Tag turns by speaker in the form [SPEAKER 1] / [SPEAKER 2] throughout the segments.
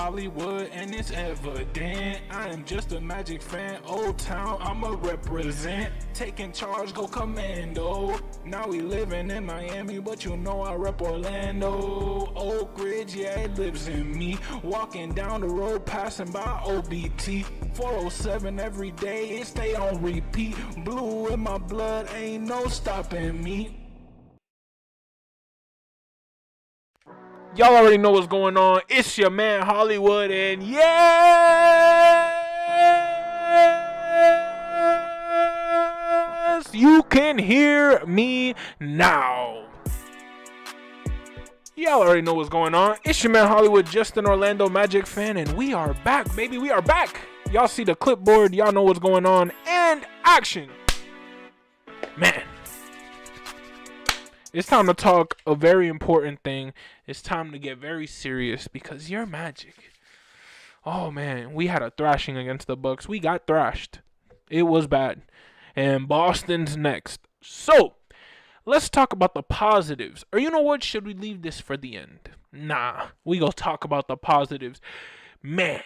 [SPEAKER 1] Hollywood and it's evident. I am just a Magic fan. Old Town, I'ma represent. Taking charge, go commando. Now we living in Miami, but you know I rep Orlando. Oak Ridge, yeah, it lives in me. Walking down the road, passing by OBT. 407 every day, it stay on repeat. Blue in my blood, ain't no stopping me. Y'all already know what's going on. It's your man Hollywood, and yes, you can hear me now. Y'all already know what's going on. It's your man Hollywood, just an Orlando Magic fan, and we are back, baby. We are back. Y'all see the clipboard. Y'all know what's going on. And action. Man. It's time to talk a very important thing. It's time to get very serious because you're Magic. Oh, man. We had a thrashing against the Bucks. We got thrashed. It was bad. And Boston's next. So, let's talk about the positives. Or you know what? Should we leave this for the end? Nah. We gonna talk about the positives. Man.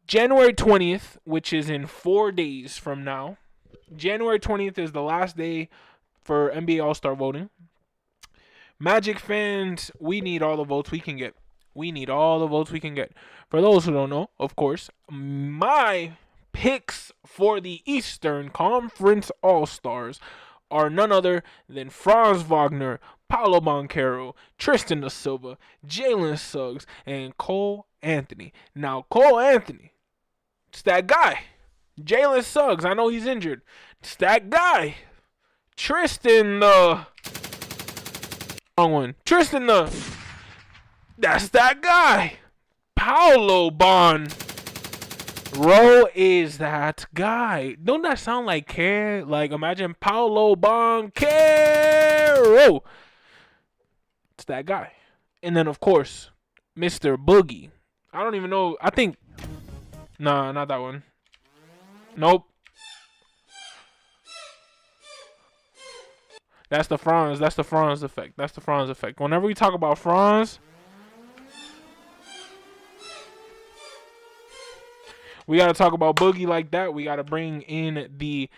[SPEAKER 1] January 20th, which is in 4 days from now. January 20th is the last day for NBA All-Star voting. Magic fans, we need all the votes we can get. We need all the votes we can get. For those who don't know, of course, my picks for the Eastern Conference All-Stars are none other than Franz Wagner, Paolo Banchero, Tristan da Silva, Jalen Suggs, and Cole Anthony. Now, Cole Anthony, it's that guy. Jalen Suggs, I know he's injured. It's that guy. Tristan the wrong one. Tristan the that's that guy. Paolo Banchero is that guy. Don't that sound like care? Like imagine Paolo Banchero. It's that guy. And then of course, Mr. Boogie. I don't even know. I think nah, not that one. Nope. That's the Franz effect. That's the Franz effect. Whenever we talk about Franz, we got to talk about Boogie like that. We got to bring in the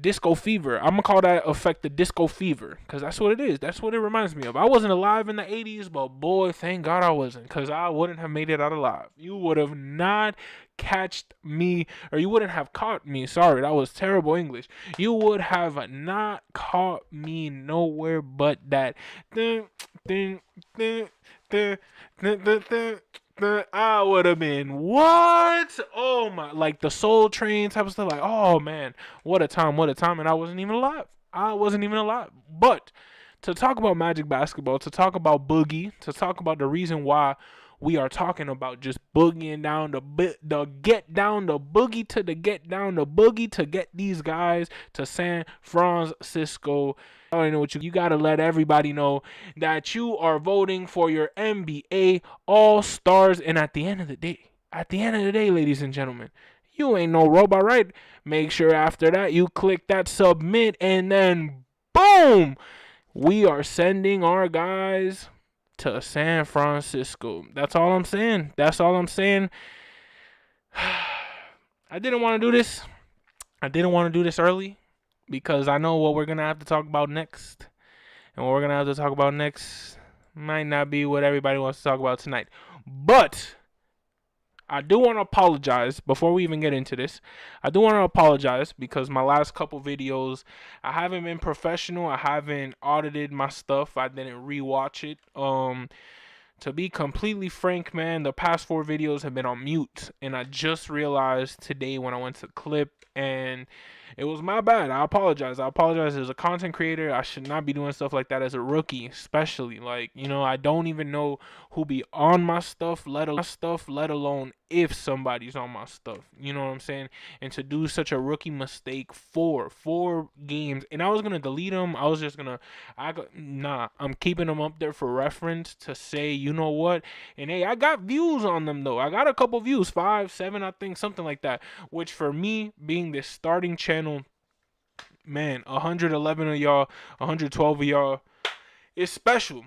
[SPEAKER 1] disco fever. I'm going to call that effect the disco fever because that's what it is. That's what it reminds me of. I wasn't alive in the 80s, but boy, thank God I wasn't because I wouldn't have made it out alive. You would have not catched me, or you wouldn't have caught me. Sorry, that was terrible English. You would have not caught me nowhere but that. I would have been what? Oh my! Like the Soul Train type of stuff. Like, oh man, what a time! And I wasn't even alive. But to talk about Magic basketball, to talk about Boogie, to talk about the reason why we are talking about just boogieing down the get down the boogie to the get down the boogie to get these guys to San Francisco. I already know what you gotta let everybody know that you are voting for your NBA All-Stars. And at the end of the day, ladies and gentlemen, you ain't no robot, right? Make sure after that you click that submit and then boom, we are sending our guys to San Francisco. That's all I'm saying. I didn't want to do this. Early because I know what we're going to have to talk about next. And what we're going to have to talk about next might not be what everybody wants to talk about tonight. But I do want to apologize before we even get into this. I do want to apologize because my last couple videos, I haven't been professional. I haven't audited my stuff. I didn't rewatch it. To be completely frank, man, the past 4 videos have been on mute. And I just realized today when I went to clip, and it was my bad. I apologize. As a content creator, I should not be doing stuff like that as a rookie, especially. Like, you know, I don't even know who be on my stuff, let alone if somebody's on my stuff. You know what I'm saying? And to do such a rookie mistake for 4 games, and I was going to delete them. I was just going to, I'm keeping them up there for reference to say, you know what? And hey, I got views on them though. I got a couple views, 5, 7, I think, something like that, which for me, being this starting channel, man, 111 of y'all, 112 of y'all, it's special.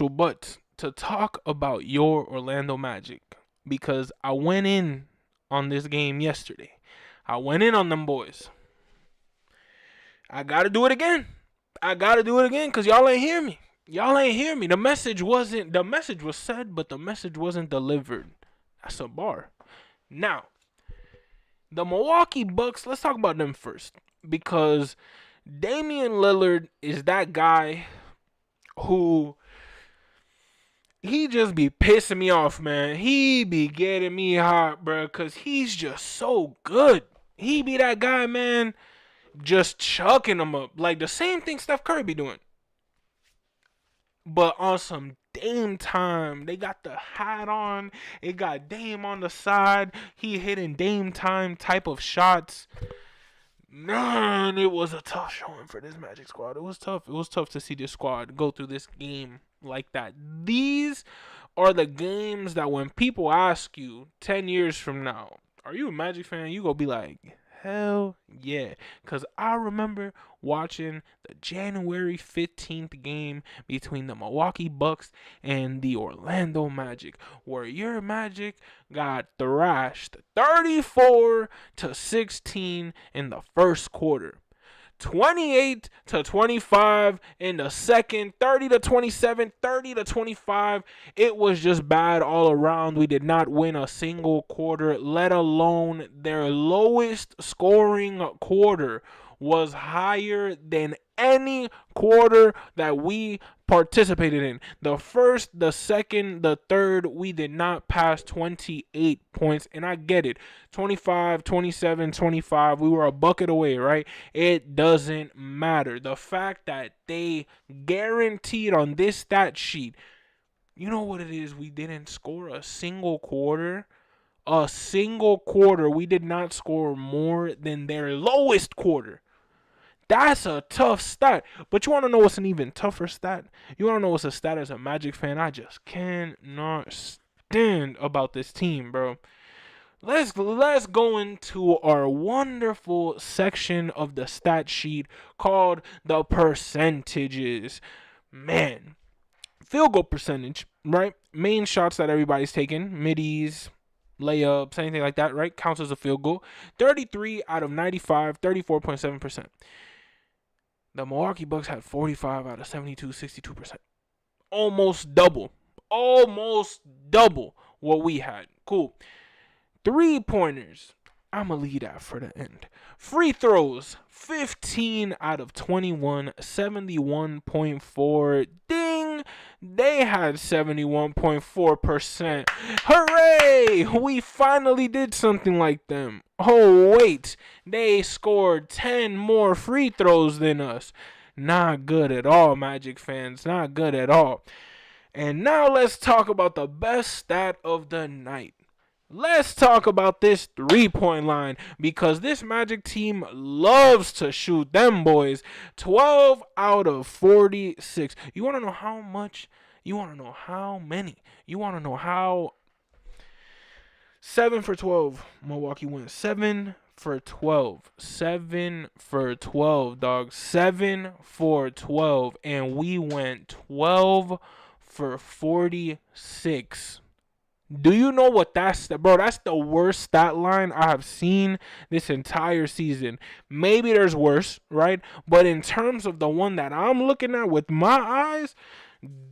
[SPEAKER 1] But to talk about your Orlando Magic because I went in on this game yesterday. I went in on them boys. I got to do it again. Because y'all ain't hear me. The message was said, but the message wasn't delivered. That's a bar. Now, the Milwaukee Bucks, let's talk about them first. Because Damian Lillard is that guy who he just be pissing me off, man. He be getting me hot, bro, because he's just so good. He be that guy, man, just chucking them up. Like the same thing Steph Curry be doing. But on some Dame time, they got the hat on. It got Dame on the side. He hitting Dame time type of shots. Man, it was a tough showing for this Magic squad. It was tough. It was tough to see this squad go through this game like that. These are the games that when people ask you 10 years from now, are you a Magic fan? You gonna be like, hell yeah. Because I remember watching the January 15th game between the Milwaukee Bucks and the Orlando Magic, where your Magic got thrashed 34-16 in the first quarter. 28-25 in the second, 30-27, 30-25. It was just bad all around. We did not win a single quarter, let alone their lowest scoring quarter was higher than any quarter that we participated in. The first, the second, the third, we did not pass 28 points. And I get it. 25, 27, 25. We were a bucket away, right? It doesn't matter. The fact that they guaranteed on this stat sheet, you know what it is? We didn't score a single quarter. A single quarter. We did not score more than their lowest quarter. That's a tough stat. But you want to know what's an even tougher stat? You want to know what's a stat as a Magic fan I just cannot stand about this team, bro. Let's go into our wonderful section of the stat sheet called the percentages. Man, field goal percentage, right? Main shots that everybody's taking, middies, layups, anything like that, right? Counts as a field goal. 33 out of 95, 34.7%. The Milwaukee Bucks had 45 out of 72, 62%. Almost double what we had. Cool. 3-pointers. I'm going to leave that for the end. Free throws. 15 out of 21, 71.4. Ding! They had 71.4%. Hooray! We finally did something like them. Oh, wait. They scored 10 more free throws than us. Not good at all, Magic fans. Not good at all. And now let's talk about the best stat of the night. Let's talk about this 3-point line because this Magic team loves to shoot them boys. 12 out of 46. You want to know how much? You want to know how many? You want to know how? 7 for 12. Milwaukee wins. 7 for 12. 7 for 12, dog. 7 for 12. And we went 12 for 46. Do you know what that's, bro? That's the worst stat line I have seen this entire season. Maybe there's worse, right? But in terms of the one that I'm looking at with my eyes,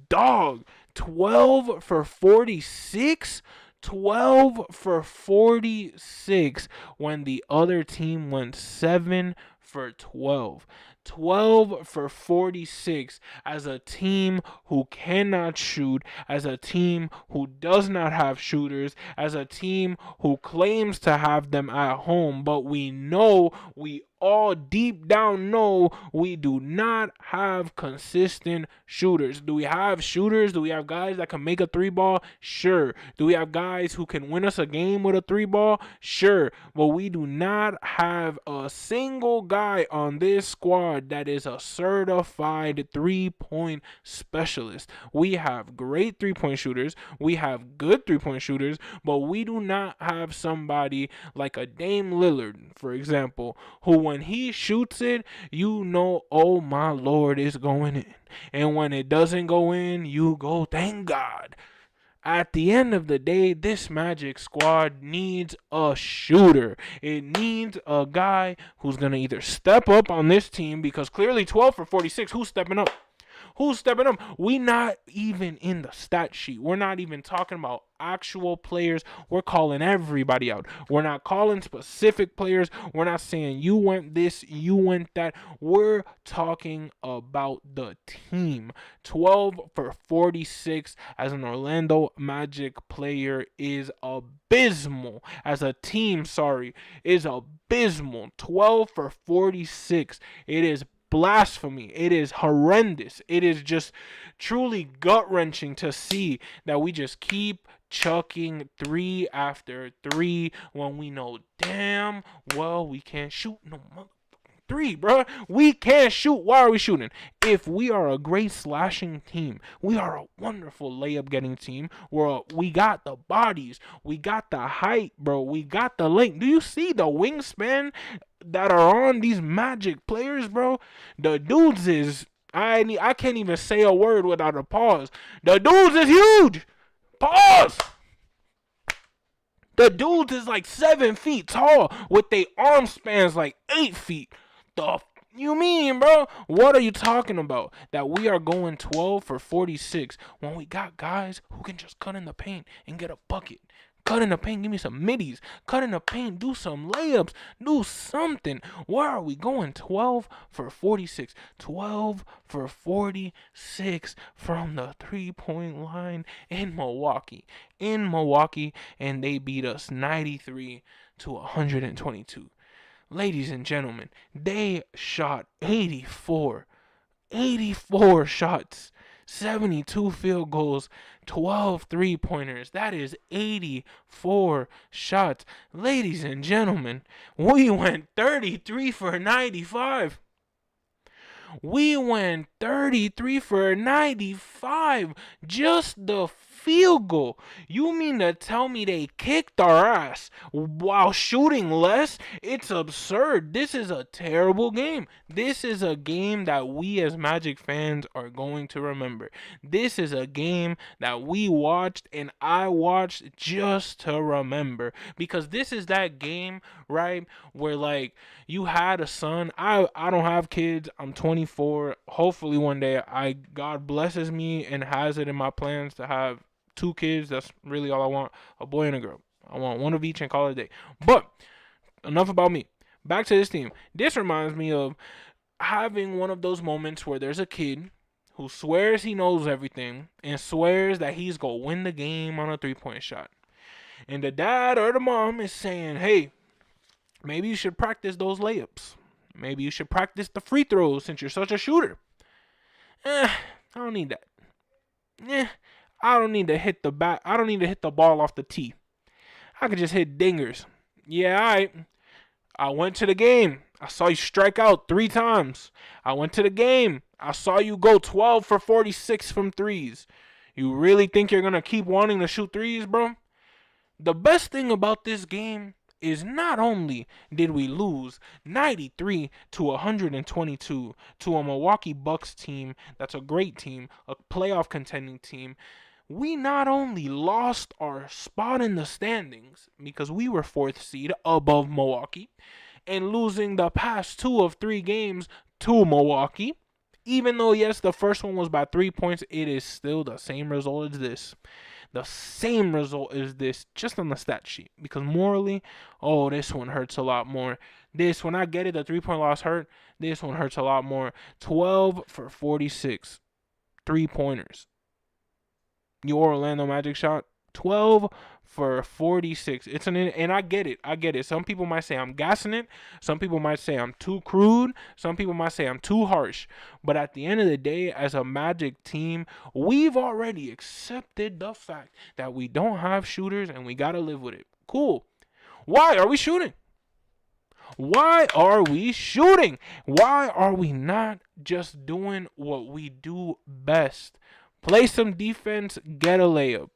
[SPEAKER 1] dog, 12 for 46. 12 for 46 when the other team went 7 for 12. 12 for 46 as a team who cannot shoot, as a team who does not have shooters, as a team who claims to have them at home, but we all deep down know we do not have consistent shooters. Do we have shooters? Do we have guys that can make a 3-ball? Sure. Do we have guys who can win us a game with a 3-ball? Sure. But we do not have a single guy on this squad that is a certified 3-point specialist. We have great 3-point shooters. We have good 3-point shooters, but we do not have somebody like a Dame Lillard, for example, who when when he shoots it, you know, oh my Lord, it's going in. And when it doesn't go in, you go, thank God. At the end of the day, this Magic squad needs a shooter. It needs a guy who's going to either step up on this team, because clearly 12 for 46, who's stepping up? Who's stepping up? We not even in the stat sheet. We're not even talking about actual players. We're calling everybody out. We're not calling specific players. We're not saying you went this, you went that. We're talking about the team. 12 for 46 as an Orlando Magic player is abysmal. As a team, is abysmal. 12 for 46. It is blasphemy. It is horrendous. It is just truly gut-wrenching to see that we just keep chucking 3 after 3 when we know damn well we can't shoot no motherfucking 3, bro. We can't shoot. Why are we shooting? If we are a great slashing team, we are a wonderful layup getting team, where we got the bodies, we got the height, bro, we got the length. Do you see the wingspan that are on these Magic players, bro? The dudes is, I can't even say a word without a pause. The dudes is huge. Pause. The dudes is like 7 feet tall with their arm spans like 8 feet. The you mean, bro? What are you talking about? That we are going 12 for 46 when we got guys who can just cut in the paint and get a bucket. Cut in the paint, give me some middies. Cut in the paint, do some layups. Do something. Where are we going? 12 for 46. 12 for 46 from the three-point line in Milwaukee. And they beat us 93 to 122. Ladies and gentlemen, they shot 84 shots, 72 field goals, 12 three-pointers. That is 84 shots. Ladies and gentlemen, we went 33 for 95. We went 33 for 95. Just the field goal. You mean to tell me they kicked our ass while shooting less? It's absurd. This is a terrible game. This is a game that we as Magic fans are going to remember. This is a game that we watched and I watched just to remember. Because this is that game, right, where like you had a son. I don't have kids. I'm 24. Hopefully one day God blesses me and has it in my plans to have 2 kids. That's really all I want. A boy and a girl. I want one of each and call it a day. But enough about me. Back to this team. This reminds me of having one of those moments where there's a kid who swears he knows everything and swears that he's going to win the game on a 3-point shot. And the dad or the mom is saying, hey, maybe you should practice those layups. Maybe you should practice the free throws since you're such a shooter. I don't need that. I don't need to hit the bat. I don't need to hit the ball off the tee. I could just hit dingers. Yeah, all right. I went to the game. I saw you strike out 3 times. I went to the game. I saw you go 12 for 46 from threes. You really think you're going to keep wanting to shoot threes, bro? The best thing about this game is not only did we lose 93 to 122 to a Milwaukee Bucks team that's a great team, a playoff contending team, we not only lost our spot in the standings because we were 4th seed above Milwaukee and losing the past 2 of 3 games to Milwaukee. Even though, yes, the first one was by 3 points, it is still the same result as this. The same result is this, just on the stat sheet. Because morally, this one hurts a lot more. This, when I get it, the 3-point loss hurt. This one hurts a lot more. 12 for 46. 3-pointers. Your Orlando Magic shot 12 for 46. And I get it. Some people might say I'm gassing it. Some people might say I'm too crude. Some people might say I'm too harsh. But at the end of the day, as a Magic team, we've already accepted the fact that we don't have shooters and we got to live with it. Cool. Why are we shooting? Why are we shooting? Why are we not just doing what we do best? Play some defense, get a layup.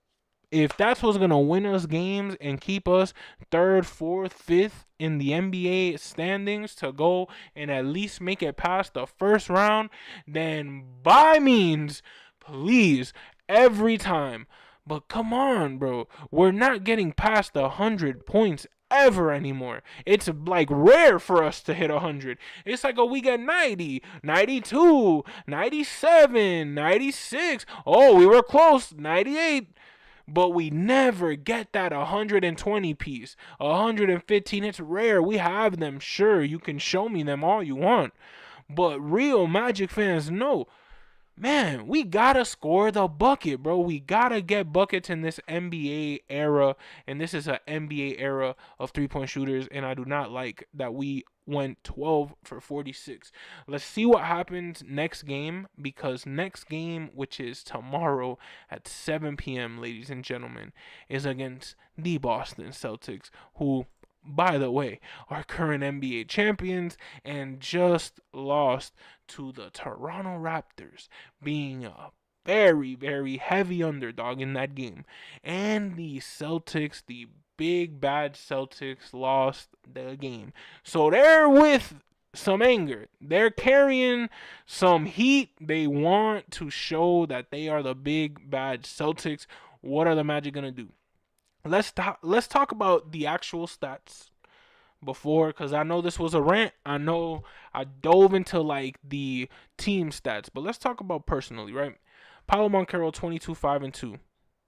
[SPEAKER 1] If that's what's going to win us games and keep us third, fourth, fifth in the NBA standings to go and at least make it past the first round, then by means, please, every time. But come on, bro. We're not getting past 100 points ever anymore. It's like rare for us to hit 100. It's like, oh, we get 90, 92, 97, 96. Oh, we were close, 98. But we never get that 120 piece, 115. It's rare. We have them, sure. You can show me them all you want. But real Magic fans know, man, we gotta score the bucket, bro. We gotta get buckets in this NBA era, and this is an NBA era of three-point shooters, and I do not like that we went 12 for 46. Let's see what happens next game, because next game, which is tomorrow at 7 p.m., ladies and gentlemen, is against the Boston Celtics, who, by the way, are current NBA champions and just lost to the Toronto Raptors, being a very, very heavy underdog in that game. And the Celtics, the big bad Celtics, lost the game. So they're with some anger. They're carrying some heat. They want to show that they are the big bad Celtics. What are the Magic going to do? Let's talk about the actual stats before, because I know this was a rant. I know I dove into like the team stats, but let's talk about personally, right? Paolo Banchero, 22, 5 and 2.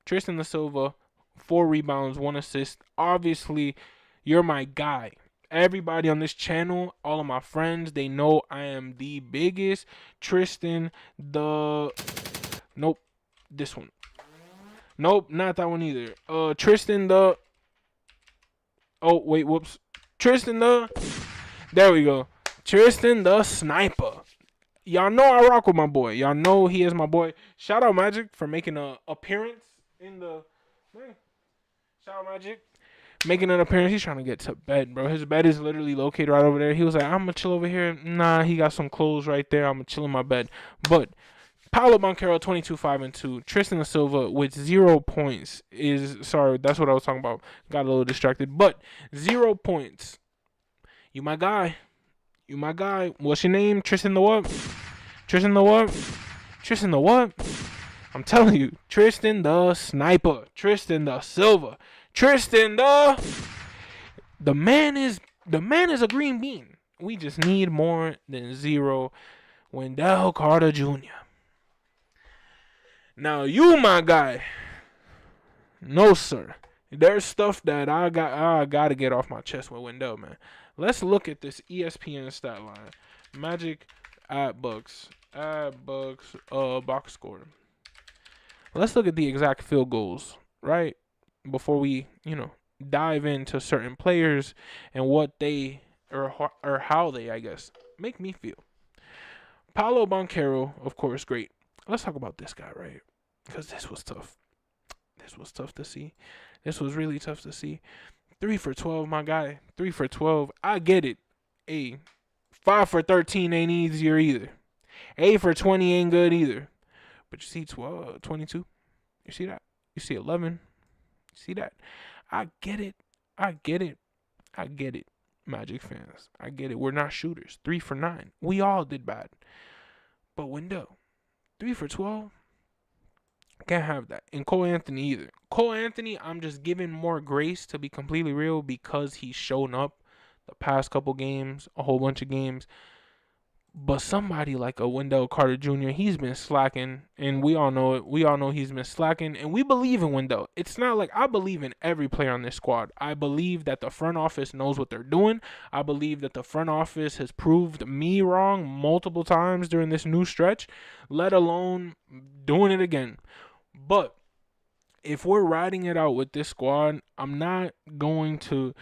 [SPEAKER 1] Tristan Da Silva, 4 rebounds, 1 assist. Obviously, you're my guy. Everybody on this channel, all of my friends, they know I am the biggest Tristan the Nope, this one. Nope, not that one either. Tristan the Oh, wait, whoops. There we go. Tristan the Sniper. Y'all know I rock with my boy. Y'all know he is my boy. Shout out Magic for making an appearance in the. Man. Shout out Magic. Making an appearance. He's trying to get to bed, bro. His bed is literally located right over there. He was like, I'm going to chill over here. Nah, he got some clothes right there. I'm going to chill in my bed. But Paolo Banchero, 22, 5 and 2. Tristan Da Silva with 0 points sorry, that's what I was talking about. Got a little distracted. But 0 points. You my guy. You my guy. What's your name? Tristan the what? Tristan the what? Tristan the what? I'm telling you. Tristan the Sniper. Tristan Da Silva. Tristan the man is a green bean. We just need more than 0 Wendell Carter Jr. Now you my guy. No sir. There's stuff that I gotta get off my chest with Wendell, man. Let's look at this ESPN stat line. Magic at Bucks box score. Let's look at the exact field goals, right? Before we, dive into certain players and what they or how they, I guess, make me feel. Paolo Banchero, of course, great. Let's talk about this guy, right? Because this was tough. This was tough to see. This was really tough to see. 3 for 12, my guy. 3 for 12. I get it. Hey, 5 for 13 ain't easier either. 8 for 20 ain't good either. But you see 22? You see that? You see 11? You see that? I get it. I get it. I get it, Magic fans. I get it. We're not shooters. 3 for 9. We all did bad. But Wendell, 3 for 12? Can't have that. And Cole Anthony either. Cole Anthony, I'm just giving more grace, to be completely real, because he's shown up the past couple games, a whole bunch of games. But somebody like a Wendell Carter Jr., he's been slacking, and we all know it. We all know he's been slacking, and we believe in Wendell. It's not like I believe in every player on this squad. I believe that the front office knows what they're doing. I believe that the front office has proved me wrong multiple times during this new stretch, let alone doing it again. But if we're riding it out with this squad, I'm not going to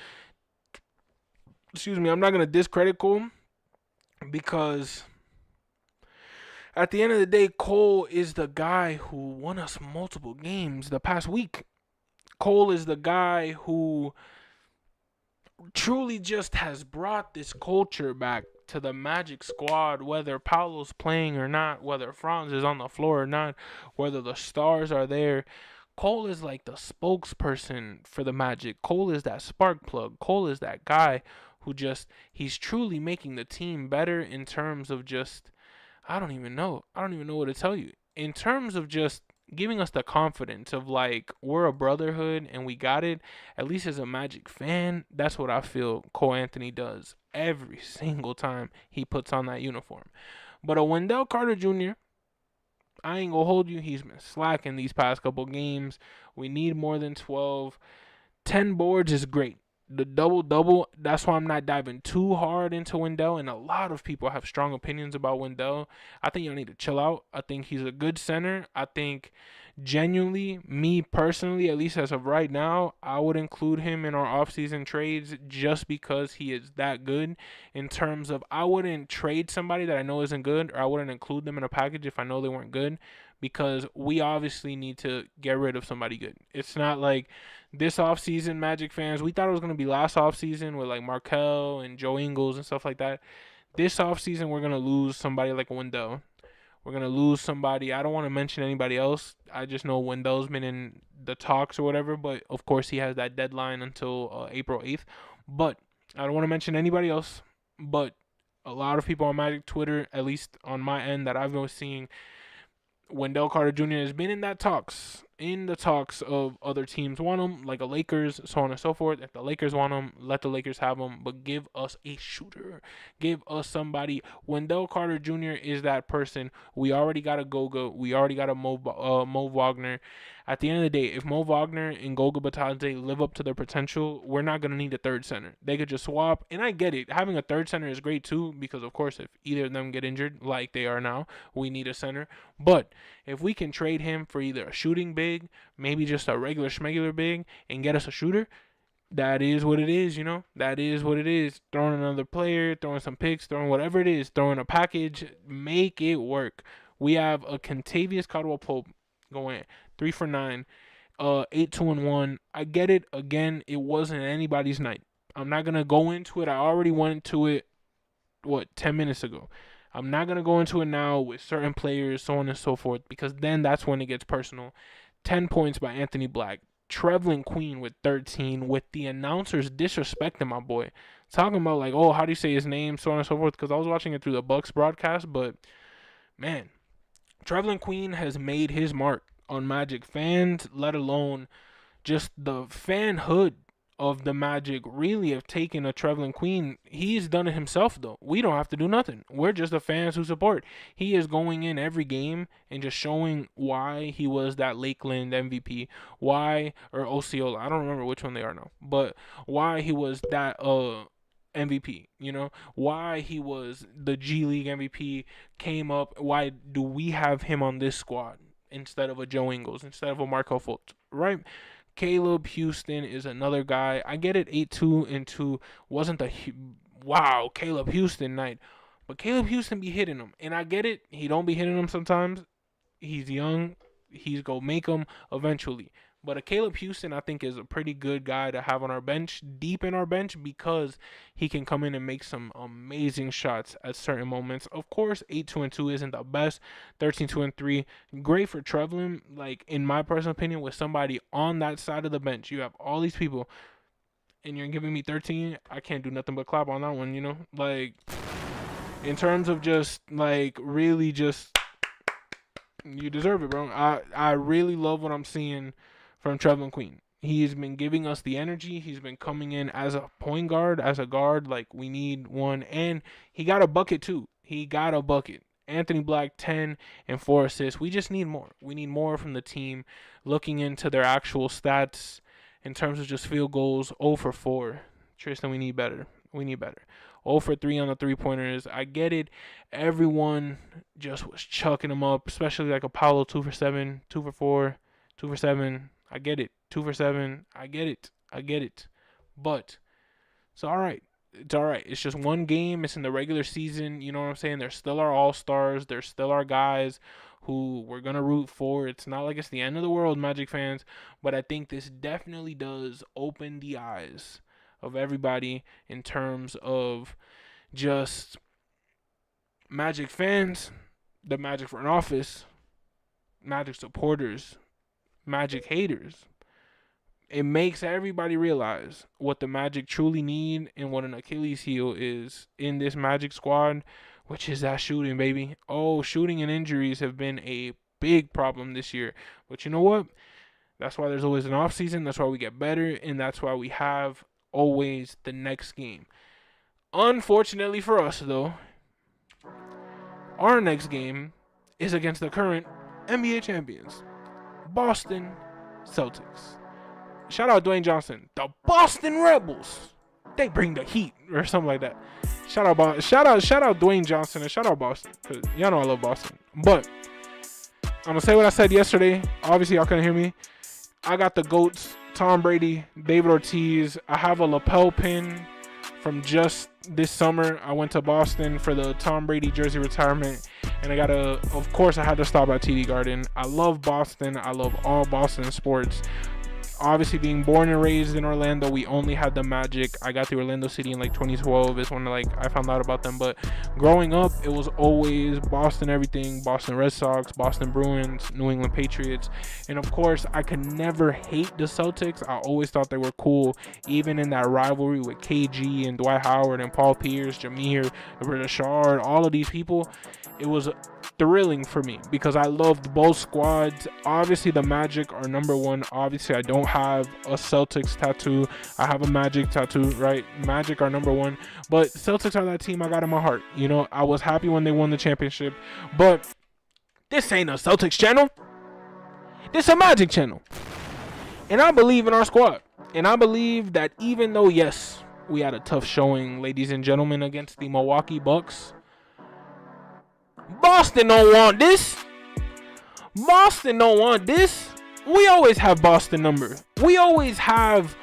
[SPEAKER 1] discredit Cole, because at the end of the day, Cole is the guy who won us multiple games the past week. Cole is the guy who truly just has brought this culture back to the Magic squad, whether Paolo's playing or not, whether Franz is on the floor or not, whether the stars are there. Cole is like the spokesperson for the Magic. Cole is that spark plug. Cole is that guy who just, he's truly making the team better in terms of just, I don't even know. I don't even know what to tell you. In terms of just giving us the confidence of like, we're a brotherhood and we got it. At least as a Magic fan, that's what I feel Cole Anthony does every single time he puts on that uniform. But a Wendell Carter Jr., I ain't gonna hold you. He's been slacking these past couple games. We need more than 12. 10 boards is great. The double double, that's why I'm not diving too hard into Wendell. And a lot of people have strong opinions about Wendell. I think y'all need to chill out. I think he's a good center. I think genuinely, me personally, at least as of right now, I would include him in our offseason trades just because he is that good. In terms of, I wouldn't trade somebody that I know isn't good, or I wouldn't include them in a package if I know they weren't good, because we obviously need to get rid of somebody good. It's not like this offseason, Magic fans, we thought it was going to be last offseason with like Markel and Joe Ingles and stuff like that. This offseason, we're going to lose somebody like Wendell. We're going to lose somebody. I don't want to mention anybody else. I just know Wendell's been in the talks or whatever, but of course he has that deadline until April 8th. But I don't want to mention anybody else, but a lot of people on Magic Twitter, at least on my end that I've been seeing, Wendell Carter Jr. has been in the talks of other teams want him, like a Lakers, so on and so forth. If the Lakers want him, let the Lakers have him, but give us a shooter. Give us somebody. Wendell Carter Jr. is that person. We already got a Goga. We already got a Mo Wagner. At the end of the day, if Mo Wagner and Goga Batadze live up to their potential, we're not going to need a third center. They could just swap, and I get it. Having a third center is great too, because of course, if either of them get injured, like they are now, we need a center. But if we can trade him for either a shooting big, maybe just a regular schmegular big, and get us a shooter, that is what it is, you know? That is what it is. Throwing another player, throwing some picks, throwing whatever it is, throwing a package, make it work. We have a Contavious Caldwell Pope going 3 for 9, 8-2-1. I get it. Again, it wasn't anybody's night. I'm not gonna go into it. I already went into it 10 minutes ago. I'm not gonna go into it now with certain players, so on and so forth, because then that's when it gets personal. 10 points by Anthony Black. Trevlin Queen with 13, with the announcers disrespecting my boy. Talking about like, oh, how do you say his name, so on and so forth, because I was watching it through the Bucks broadcast, but man, Trevlin Queen has made his mark on Magic fans, let alone just the fanhood of the Magic really have taken a Trevlin Queen. He's done it himself though. We don't have to do nothing. We're just the fans who support. He is going in every game and just showing why he was that Lakeland MVP, why, or Osceola, I don't remember which one they are now, but why he was that MVP, you know, why he was the G League MVP, came up, why do we have him on this squad instead of a Joe Ingles, instead of a Marco Fultz, right? Caleb Houston is another guy. I get it, 8-2 and 2 wasn't the wow Caleb Houston night, but Caleb Houston be hitting him, and I get it. He don't be hitting him sometimes. He's young. He's gonna make them eventually. But a Caleb Houston, I think, is a pretty good guy to have on our bench, deep in our bench, because he can come in and make some amazing shots at certain moments. Of course, 8-2 and 2 isn't the best. 13-2 and 3, great for Trevlin. Like, in my personal opinion, with somebody on that side of the bench, you have all these people, and you're giving me 13. I can't do nothing but clap on that one. You know, like in terms of just like really just. You deserve it, bro. I really love what I'm seeing from Trevlin Queen. He's been giving us the energy. He's been coming in as a point guard, as a guard. Like, we need one. And he got a bucket, too. He got a bucket. Anthony Black, 10 and 4 assists. We just need more. We need more from the team. Looking into their actual stats in terms of just field goals, 0 for 4. Tristan, we need better. We need better. 0 for 3 on the three-pointers. I get it. Everyone just was chucking them up, especially like Apollo, 2 for 7, 2 for 4, 2 for 7. I get it. 2 for 7. I get it. I get it. But it's all right. It's all right. It's just one game. It's in the regular season. You know what I'm saying? They're still our all-stars. They're still our guys who we're going to root for. It's not like it's the end of the world, Magic fans. But I think this definitely does open the eyes of everybody in terms of just Magic fans, the Magic front office, Magic supporters, Magic haters. It makes everybody realize what the Magic truly need and what an Achilles heel is in this Magic squad, which is that shooting, baby. Oh, shooting and injuries have been a big problem this year. But you know what? That's why there's always an off season. That's why we get better, and that's why we have always the next game. Unfortunately for us, though, our next game is against the current NBA champions, Boston Celtics. Shout out Dwayne Johnson, the Boston Rebels. They bring the heat or something like that. Shout out Dwayne Johnson and shout out Boston, cause y'all know I love Boston. But I'm gonna say what I said yesterday. Obviously y'all couldn't hear me. I got the GOATs, Tom Brady, David Ortiz. I have a lapel pin from just this summer. I went to Boston for the Tom Brady jersey retirement, and of course I had to stop at TD Garden. I love Boston. I love all Boston sports. Obviously, being born and raised in Orlando, we only had the Magic. I got to Orlando City in like 2012 is when I found out about them. But growing up, it was always Boston everything. Boston Red Sox, Boston Bruins, New England Patriots. And of course, I could never hate the Celtics. I always thought they were cool. Even in that rivalry with KG and Dwight Howard and Paul Pierce, Jameer, Richard, all of these people, it was thrilling for me because I loved both squads. Obviously, the Magic are number one. Obviously, I don't have a Celtics tattoo. I have a Magic tattoo, right? Magic are number one. But Celtics are that team I got in my heart. You know, I was happy when they won the championship. But this ain't a Celtics channel. This a Magic channel. And I believe in our squad. And I believe that even though, yes, we had a tough showing, ladies and gentlemen, against the Milwaukee Bucks, Boston don't want this. Boston don't want this. We always have Boston number. We always have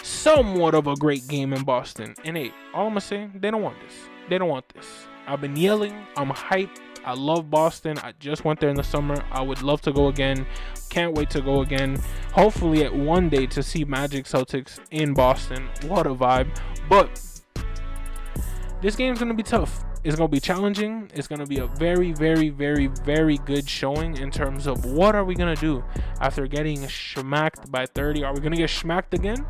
[SPEAKER 1] somewhat of a great game in Boston. And hey, all I'm going to say, they don't want this. They don't want this. I've been yelling. I'm hyped. I love Boston. I just went there in the summer. I would love to go again. Can't wait to go again. Hopefully at one day to see Magic Celtics in Boston. What a vibe. But this game's going to be tough. It's going to be challenging. It's going to be a very, very, very, very good showing in terms of what are we going to do after getting schmacked by 30. Are we going to get schmacked again?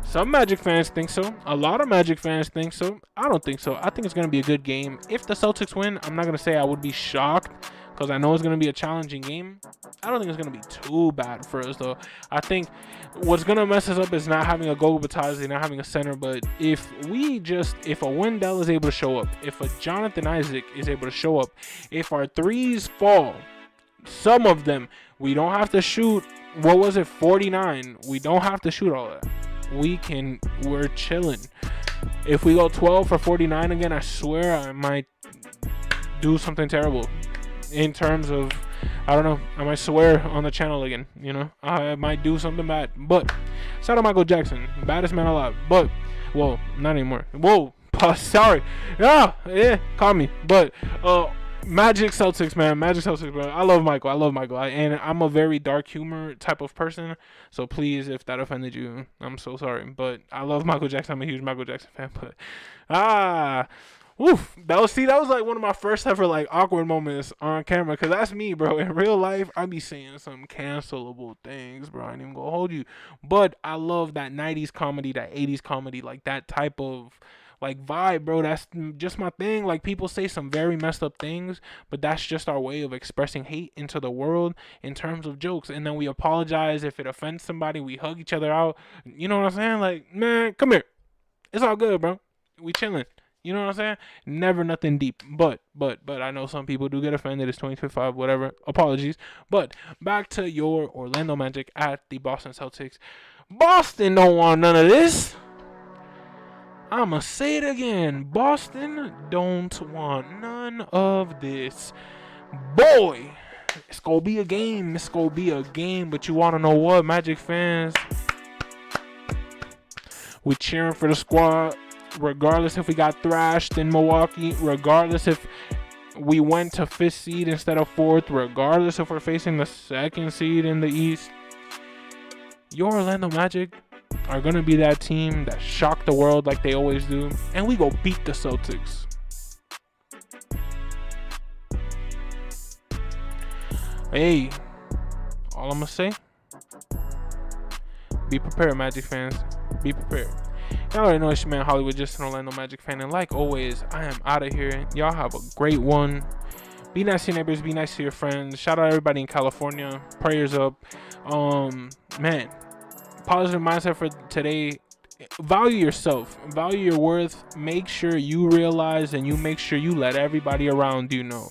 [SPEAKER 1] Some Magic fans think so. A lot of Magic fans think so. I don't think so. I think it's going to be a good game. If the Celtics win, I'm not going to say I would be shocked because I know it's going to be a challenging game. I don't think it's going to be too bad for us, though. I think what's going to mess us up is not having a Goga Batadze, not having a center. But if a Wendell is able to show up, if a Jonathan Isaac is able to show up, if our threes fall, some of them, we don't have to shoot, 49? We don't have to shoot all that. We're chilling. If we go 12 for 49 again, I swear I might do something terrible. In terms of, I don't know, I might swear on the channel again, you know, I might do something bad. But shout out Michael Jackson, baddest man alive. But whoa, not anymore. Whoa, sorry. Yeah, call me. But Magic Celtics, man. Magic Celtics, bro. I love Michael. And I'm a very dark humor type of person. So please, if that offended you, I'm so sorry. But I love Michael Jackson. I'm a huge Michael Jackson fan. But that was like one of my first ever like awkward moments on camera, because that's me, bro. In real life, I be saying some cancelable things, bro. I ain't even gonna hold you. But I love that 90s comedy, that 80s comedy, like that type of like vibe, bro. That's just my thing. Like, people say some very messed up things, but that's just our way of expressing hate into the world in terms of jokes. And then we apologize if it offends somebody. We hug each other out. You know what I'm saying? Like, man, come here. It's all good, bro. We chilling. You know what I'm saying? Never nothing deep. But I know some people do get offended. It's 2025, whatever. Apologies. But back to your Orlando Magic at the Boston Celtics. Boston don't want none of this. I'ma say it again. Boston don't want none of this. Boy, it's gonna be a game. It's gonna be a game. But you wanna know what, Magic fans? We cheering for the squad. Regardless if we got thrashed in Milwaukee, regardless if we went to 5th seed instead of 4th, regardless if we're facing the 2nd seed in the East, your Orlando Magic are going to be that team that shock the world like they always do, and we go beat the Celtics. Hey, all I'm gonna say. Be prepared, Magic fans. Be prepared. Y'all already know it's your man Hollywood, just an Orlando Magic fan. And like always, I am out of here. Y'all have a great one. Be nice to your neighbors. Be nice to your friends. Shout out everybody in California. Prayers up. Man, positive mindset for today. Value yourself. Value your worth. Make sure you realize and you make sure you let everybody around you know.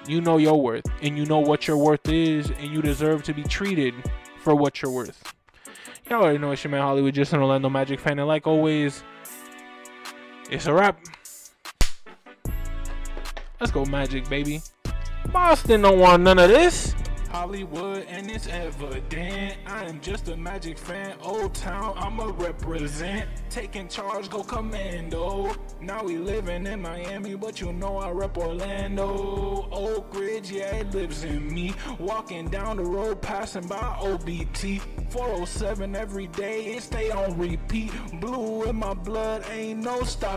[SPEAKER 1] You know your worth. And you know what your worth is. And you deserve to be treated for what you're worth. Y'all already know it's your man Hollywood, just an Orlando Magic fan. And like always, it's a wrap. Let's go Magic, baby. Boston don't want none of this. Hollywood, and it's evident. I am just a Magic fan. Old Town, I'ma represent. Taking charge, go commando. Now we living in Miami, but you know I rep Orlando. Oak Ridge, yeah, it lives in me. Walking down the road, passing by OBT. 407 every day, it stay on repeat. Blue in my blood, ain't no stop.